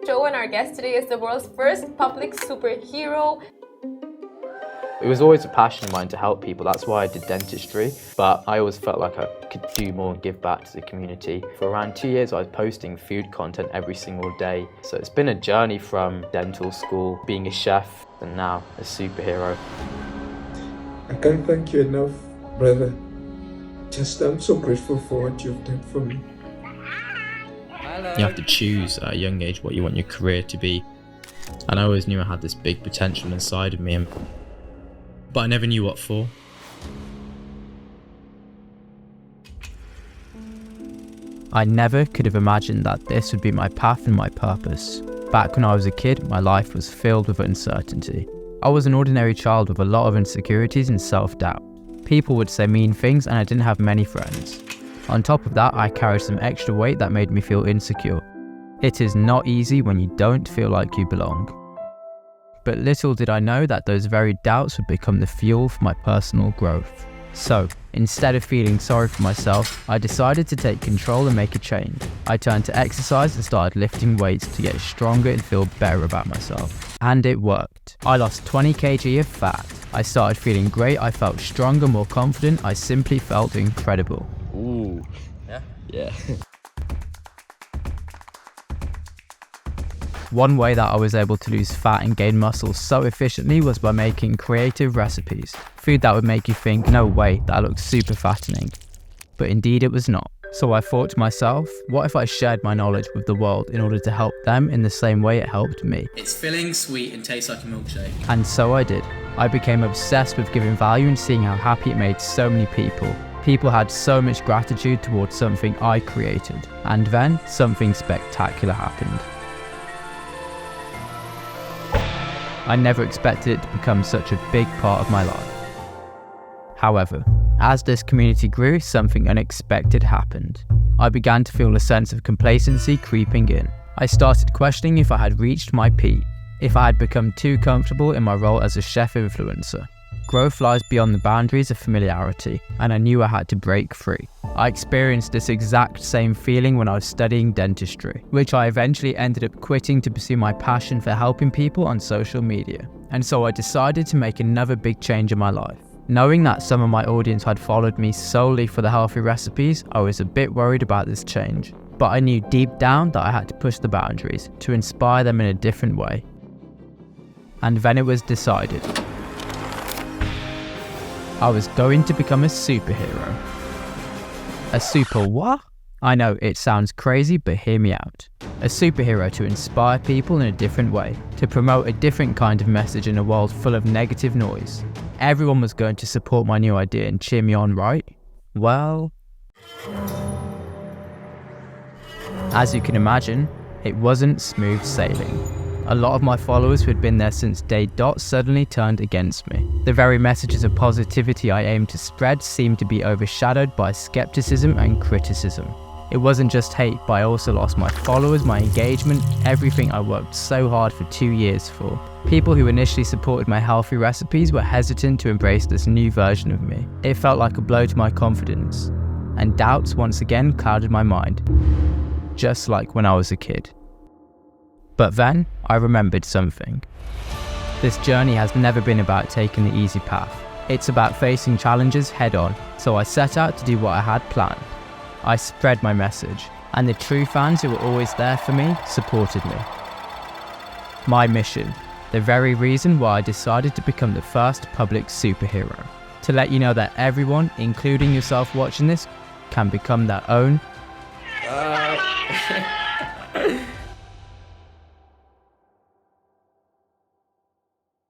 Joe, and our guest today is the world's first public superhero. It was always a passion of mine to help people. That's why I did dentistry, but I always felt like I could do more and give back to the community. For around 2 years, I was posting food content every single day. So it's been a journey from dental school, being a chef, and now a superhero. I can't thank you enough, brother. I'm so grateful for what you've done for me. You have to choose at a young age what you want your career to be. And I always knew I had this big potential inside of me, but I never knew what for. I never could have imagined that this would be my path and my purpose. Back when I was a kid, my life was filled with uncertainty. I was an ordinary child with a lot of insecurities and self-doubt. People would say mean things and I didn't have many friends. On top of that, I carried some extra weight that made me feel insecure. It is not easy when you don't feel like you belong. But little did I know that those very doubts would become the fuel for my personal growth. So, instead of feeling sorry for myself, I decided to take control and make a change. I turned to exercise and started lifting weights to get stronger and feel better about myself. And it worked. I lost 20 kg of fat. I started feeling great, I felt stronger, more confident, I simply felt incredible. Ooh. Yeah. One way that I was able to lose fat and gain muscle so efficiently was by making creative recipes. Food that would make you think, no way, that looks super fattening. But indeed it was not. So I thought to myself, what if I shared my knowledge with the world in order to help them in the same way it helped me? It's filling, sweet, and tastes like a milkshake. And so I did. I became obsessed with giving value and seeing how happy it made so many people. People had so much gratitude towards something I created. And then, something spectacular happened. I never expected it to become such a big part of my life. However, as this community grew, something unexpected happened. I began to feel a sense of complacency creeping in. I started questioning if I had reached my peak, if I had become too comfortable in my role as a chef influencer. Growth lies beyond the boundaries of familiarity, and I knew I had to break free. I experienced this exact same feeling when I was studying dentistry, which I eventually ended up quitting to pursue my passion for helping people on social media. And so I decided to make another big change in my life. Knowing that some of my audience had followed me solely for the healthy recipes, I was a bit worried about this change. But I knew deep down that I had to push the boundaries to inspire them in a different way. And then it was decided. I was going to become a superhero. A super what? I know it sounds crazy, but hear me out. A superhero to inspire people in a different way, to promote a different kind of message in a world full of negative noise. Everyone was going to support my new idea and cheer me on, right? Well, as you can imagine, it wasn't smooth sailing. A lot of my followers who had been there since day dot suddenly turned against me. The very messages of positivity I aimed to spread seemed to be overshadowed by skepticism and criticism. It wasn't just hate, but I also lost my followers, my engagement, everything I worked so hard for 2 years for. People who initially supported my healthy recipes were hesitant to embrace this new version of me. It felt like a blow to my confidence, and doubts once again clouded my mind, just like when I was a kid. But then, I remembered something. This journey has never been about taking the easy path. It's about facing challenges head on, so I set out to do what I had planned. I spread my message, and the true fans who were always there for me supported me. My mission, the very reason why I decided to become the first public superhero. To let you know that everyone, including yourself watching this, can become their own